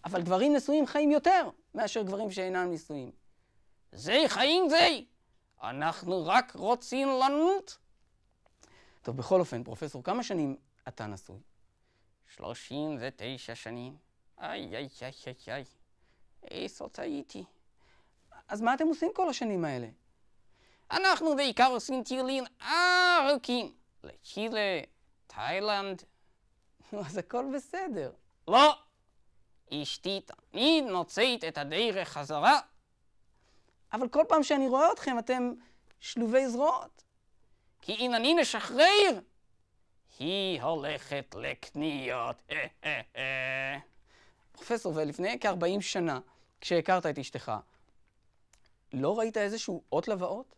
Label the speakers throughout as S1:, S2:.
S1: אבל גברים נשואים חיים יותר מאשר גברים שאינם נשואים.
S2: זה חיים זה! אנחנו רק רוצים למות.
S1: טוב, בכל אופן, פרופסור, כמה שנים אתה נשוי?
S2: 39 שנים. איי, איי, איי, איי, איי. איזו טעיתי.
S1: אז מה אתם עושים כל השנים האלה?
S2: אנחנו בעיקר עושים טיולים ארוכים. לצ'ילה, תאילנד.
S1: אז הכל בסדר.
S2: לא! אשתי תמיד מוצאת את הדרך חזרה.
S1: אבל כל פעם שאני רואה אתכם, אתם שלובי זרועות.
S2: כי אם אני משחרר, היא הולכת לקניות.
S1: פרופסור, ולפני כ-40 שנה, כשהכרת את אשתך, לא ראית איזשהו אות לבאות?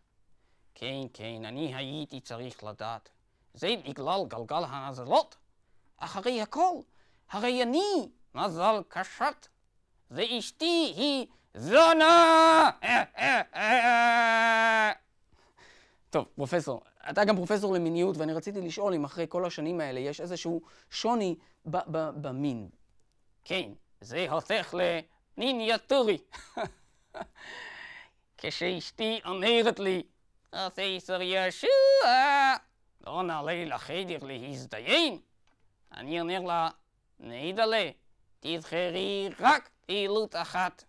S2: כן, כן, אני הייתי צריך לדעת. זה בגלל גלגל המזלות. אחרי הכל, הרי אני מזל קשת. ואשתי היא זונה!
S1: טוב, פרופסור, אתה גם פרופסור למיניות, ואני רציתי לשאול אם אחרי כל השנים האלה יש איזשהו שוני במין.
S2: כן, זה הופך למיניאטורי. כשאשתי אומרת לי, פרופסור יהושע, לא נעלה לחדר להזדיין. אני אומר לה, נדלה, תבחרי רק פעילות אחת.